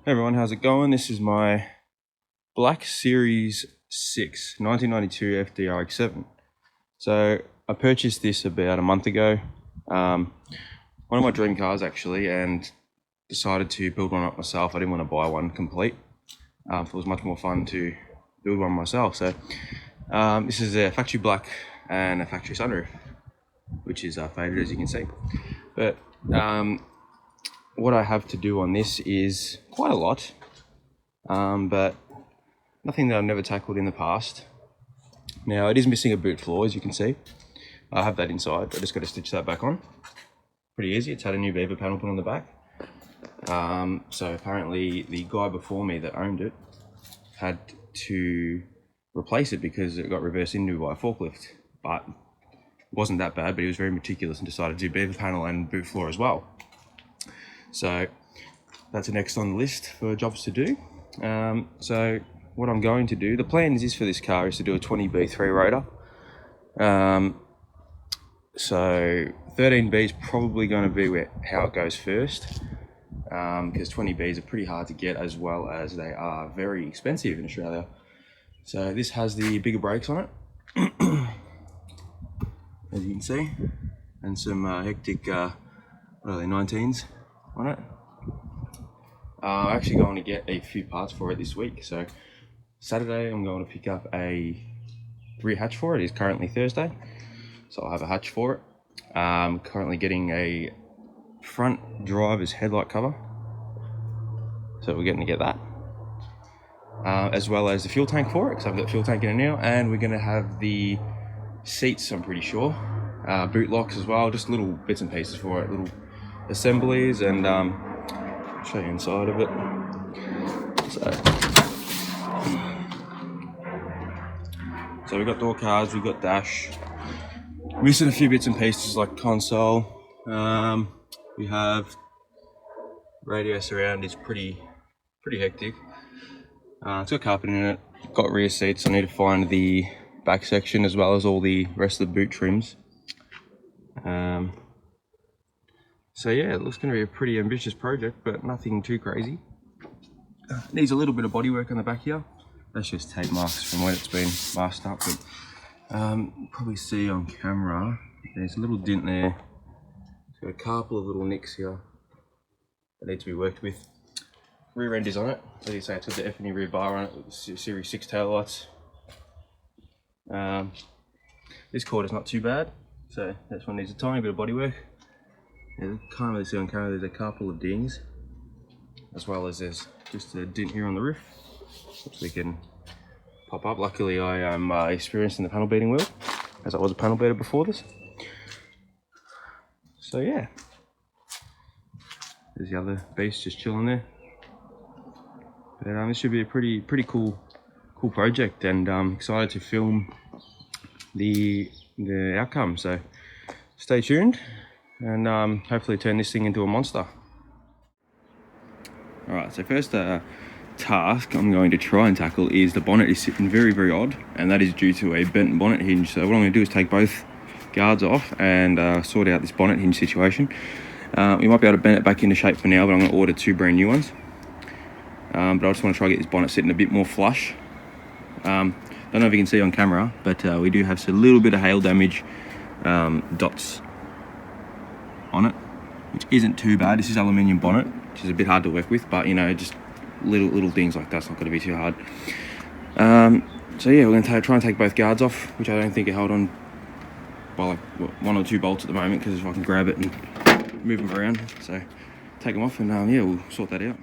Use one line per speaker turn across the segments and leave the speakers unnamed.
Hey everyone, how's it going? This is my Black Series 6 1992 FD Rx7. So I purchased this about a month ago. One of my dream cars actually, and decided to build one up myself. I didn't want to buy one complete. It was much more fun to build one myself. So this is a factory black and a factory sunroof, which is faded as you can see. But what I have to do on this is quite a lot, but nothing that I've never tackled in the past. Now it is missing a boot floor, as you can see. I have that inside. I just got to stitch that back on. Pretty easy. It's had a new beaver panel put on the back. So apparently the guy before me that owned it had to replace it because it got reversed into by a forklift. But it wasn't that bad, but he was very meticulous and decided to do beaver panel and boot floor as well. So that's next on the list for jobs to do. So what I'm going to do, the plan is for this car is to do a 20B3 rotor. So 13B is probably going to be how it goes first, because 20Bs are pretty hard to get, as well as they are very expensive in Australia. So this has the bigger brakes on it, as you can see, and some hectic, what are they, 19s on it. I'm actually going to get a few parts for it this week. So Saturday I'm going to pick up a rear hatch for it. It is currently Thursday, so I'll have a hatch for it. I'm currently getting a front driver's headlight cover, so we're getting to get that, as well as the fuel tank for it, because I've got fuel tank in it now. And we're going to have the seats, I'm pretty sure, boot locks as well, just little bits and pieces for it, little assemblies, and I'll show you inside of it. So we've got door cards, we've got dash, missing a few bits and pieces like console. We have radio surround, is pretty hectic. It's got carpet in it, got rear seats. I need to find the back section as well as all the rest of the boot trims. So yeah, it looks going to be a pretty ambitious project, but nothing too crazy. Needs a little bit of bodywork on the back here. That's just tape marks from when it's been masked up. But probably see on camera, there's a little dent there. It's got a couple of little nicks here that need to be worked with. Rear end is on it. As you say, it's got the F&E rear bar on it with Series 6 taillights. This quarter's not too bad, so this one needs a tiny bit of bodywork. Yeah, can't really see on camera, there's a couple of dings, as well as there's just a dent here on the roof, which we can pop up. Luckily I am experienced in the panel beating world, as I was a panel beater before this. So yeah, there's the other beast just chilling there. But this should be a pretty cool project, and I'm excited to film the outcome. So stay tuned, and hopefully turn this thing into a monster. Alright, so first task I'm going to try and tackle is the bonnet is sitting very odd, and that is due to a bent bonnet hinge. So what I'm going to do is take both guards off and sort out this bonnet hinge situation. We might be able to bend it back into shape for now, but I'm going to order 2 brand new ones. But I just want to try to get this bonnet sitting a bit more flush. Don't know if you can see on camera, but we do have a little bit of hail damage dots on it, which isn't too bad. This is aluminium bonnet, which is a bit hard to work with, but you know, just little things like that's not going to be too hard. So yeah, we're going to try and take both guards off, which I don't think are held on by like 1 or 2 bolts at the moment, because if I can grab it and move them around, so take them off, and yeah, we'll sort that out.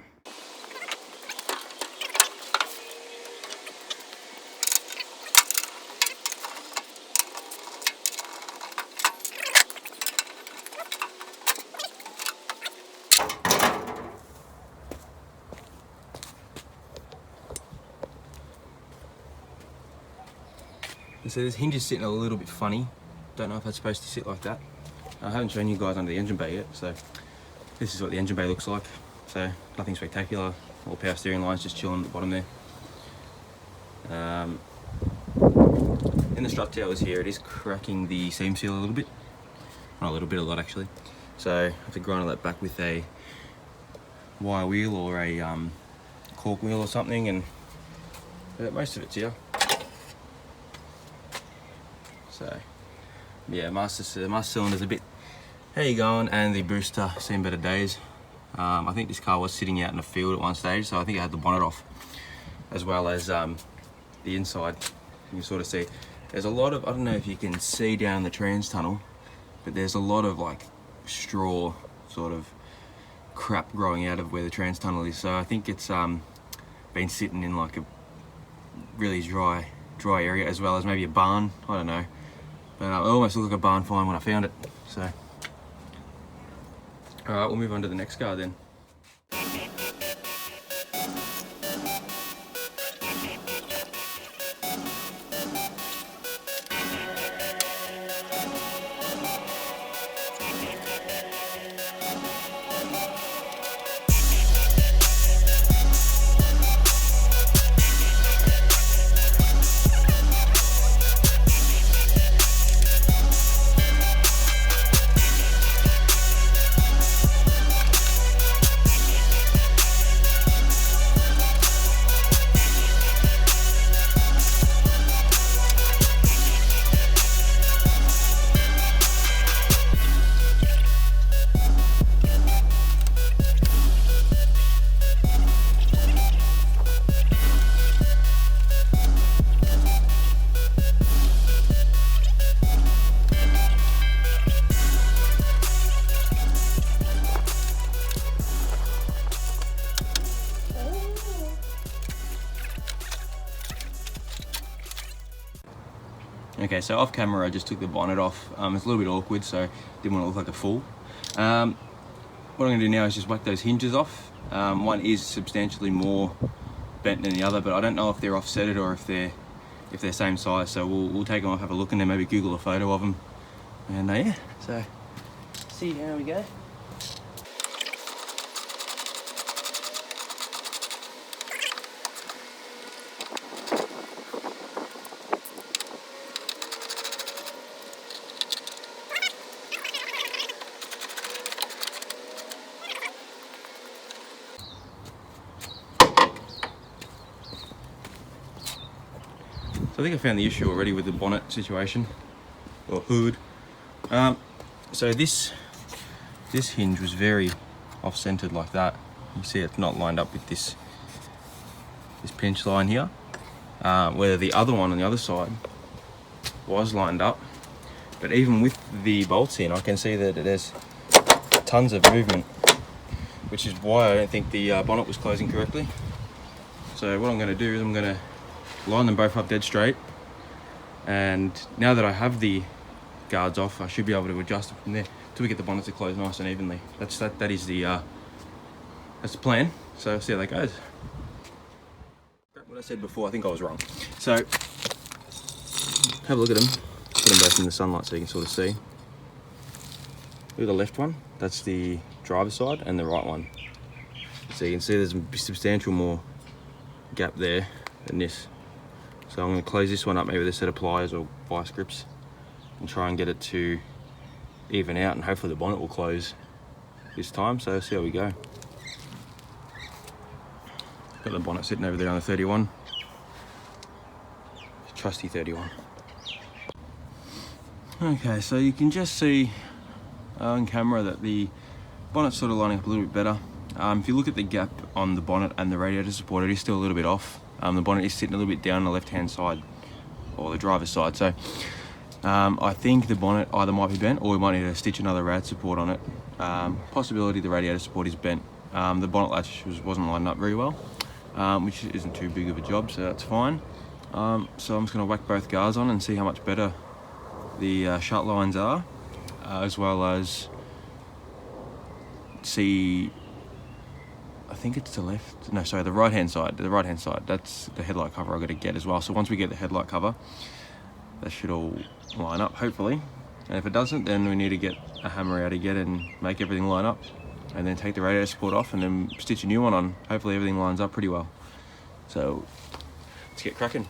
So this hinge is sitting a little bit funny. Don't know if that's supposed to sit like that. I haven't shown you guys under the engine bay yet, so this is what the engine bay looks like. So nothing spectacular. All power steering lines just chilling at the bottom there. In the strut towers here, it is cracking the seam seal a little bit. Not a little bit, a lot actually. So I have to grind that back with a wire wheel or a cork wheel or something, but most of it's here. So yeah, master cylinder's a bit how you going, and the booster seen better days. I think this car was sitting out in the field at one stage, so I think I had the bonnet off, as well as the inside. You can sort of see there's a lot of, I don't know if you can see down the trans tunnel, but there's a lot of like straw sort of crap growing out of where the trans tunnel is. So I think it's been sitting in like a really dry area, as well as maybe a barn, I don't know. But it almost looked like a barn find when I found it. So, all right, we'll move on to the next car then. Okay, so off camera I just took the bonnet off. It's a little bit awkward, so didn't want to look like a fool. What I'm going to do now is just whack those hinges off. One is substantially more bent than the other, but I don't know if they're offsetted or if they're same size. So we'll take them off, have a look, and then maybe Google a photo of them. And yeah, so see how we go. So I think I found the issue already with the bonnet situation, or hood. So this hinge was very off-centered like that. You see it's not lined up with this pinch line here, where the other one on the other side was lined up. But even with the bolts in, I can see that there's tons of movement, which is why I don't think the bonnet was closing correctly. So what I'm going to do is I'm going to line them both up dead straight, and now that I have the guards off, I should be able to adjust it from there till we get the bonnet to close nice and evenly. That's the plan. So see how that goes. What I said before, I think I was wrong. So have a look at them. Put them both in the sunlight so you can sort of see. Look at the left one. That's the driver's side, and the right one. So you can see there's a substantial more gap there than this. So I'm going to close this one up maybe with a set of pliers or vice grips and try and get it to even out, and hopefully the bonnet will close this time. So see how we go. Got the bonnet sitting over there on the 31. Trusty 31. Okay, so you can just see on camera that the bonnet's sort of lining up a little bit better. If you look at the gap on the bonnet and the radiator support, it is still a little bit off. The bonnet is sitting a little bit down the left-hand side, or the driver's side. So I think the bonnet either might be bent, or we might need to stitch another rad support on it. Possibility the radiator support is bent. The bonnet latch wasn't lined up very well, which isn't too big of a job, so that's fine. So I'm just going to whack both guards on and see how much better the shut lines are, as well as see, I think it's the left, no sorry, the right hand side, that's the headlight cover I've got to get as well. So once we get the headlight cover, that should all line up hopefully, and if it doesn't, then we need to get a hammer out again and make everything line up, and then take the radiator support off and then stitch a new one on. Hopefully everything lines up pretty well. So let's get cracking.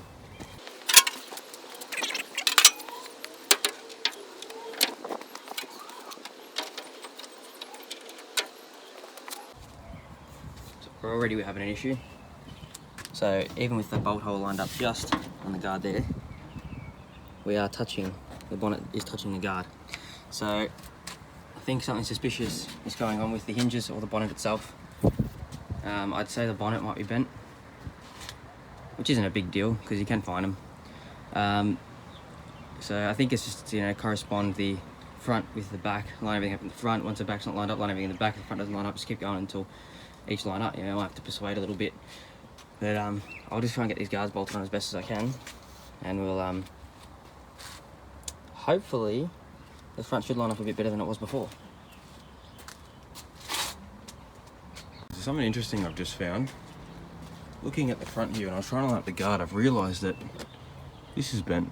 Already we're having an issue.
So even with the bolt hole lined up just on the guard there, we are touching, the bonnet is touching the guard. So I think something suspicious is going on with the hinges or the bonnet itself. I'd say the bonnet might be bent, which isn't a big deal because you can find them. So I think it's just, you know, correspond the front with the back, line everything up in the front. Once the back's not lined up, line everything in the back. If the front doesn't line up, just keep going until each line up. You know, I might have to persuade a little bit. But I'll just try and get these guards bolted on as best as I can, and we'll hopefully the front should line up a bit better than it was before.
Something interesting I've just found. Looking at the front here, and I was trying to line up the guard, I've realised that this is bent.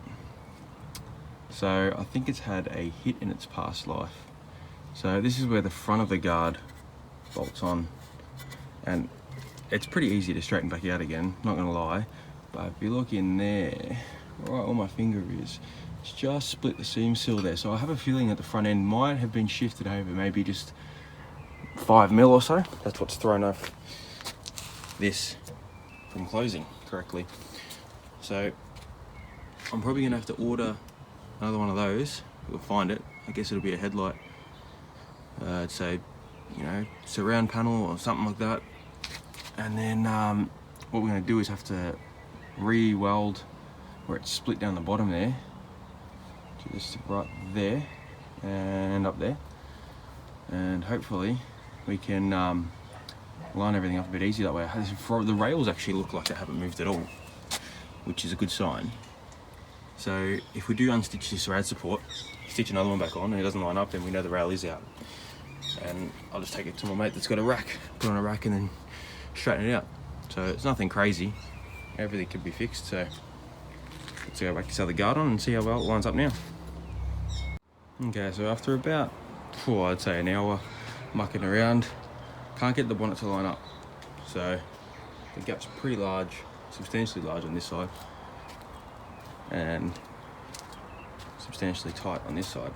So I think it's had a hit in its past life. So this is where the front of the guard bolts on, and it's pretty easy to straighten back out again, not gonna lie. But if you look in there, right where my finger is, it's just split the seam seal there. So I have a feeling that the front end might have been shifted over maybe just 5 mil or so. That's what's thrown off this from closing correctly. So I'm probably gonna have to order another one of those. We'll find it. I guess it'll be a headlight, I'd say, you know, surround panel or something like that. And then what we're going to do is have to re-weld where it's split down the bottom there, just right there and up there, and hopefully we can line everything up a bit easier that way. The rails actually look like they haven't moved at all, which is a good sign. So if we do unstitch this rad support, stitch another one back on and it doesn't line up, then we know the rail is out. And I'll just take it to my mate that's got a rack, put it on a rack and then straighten it out. So it's nothing crazy, everything can be fixed. So let's go back to this other guard on and see how well it lines up now. Okay, so after about, I'd say an hour mucking around, can't get the bonnet to line up. So the gap's pretty large, substantially large on this side, and substantially tight on this side.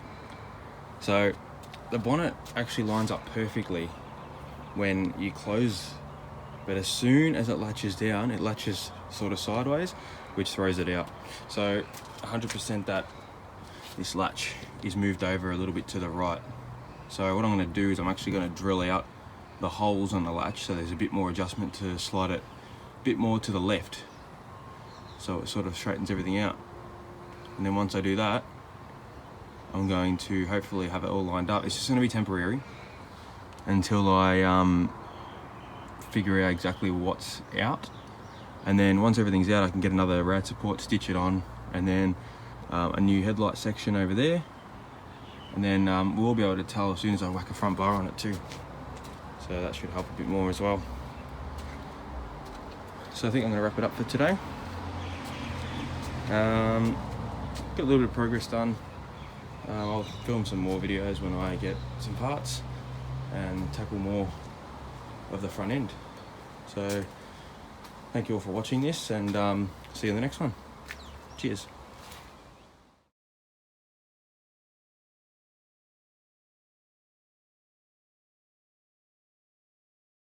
So the bonnet actually lines up perfectly when you close, but as soon as it latches down, it latches sort of sideways, which throws it out. So 100% that this latch is moved over a little bit to the right. So what I'm going to do is I'm actually going to drill out the holes on the latch so there's a bit more adjustment to slide it a bit more to the left, so it sort of straightens everything out. And then once I do that, I'm going to hopefully have it all lined up. It's just going to be temporary until I figure out exactly what's out. And then once everything's out, I can get another rad support, stitch it on, and then a new headlight section over there. And then we'll be able to tell as soon as I whack a front bar on it too. So that should help a bit more as well. So I think I'm going to wrap it up for today. Got a little bit of progress done. I'll film some more videos when I get some parts and tackle more of the front end. So thank you all for watching this, and see you in the next one. Cheers.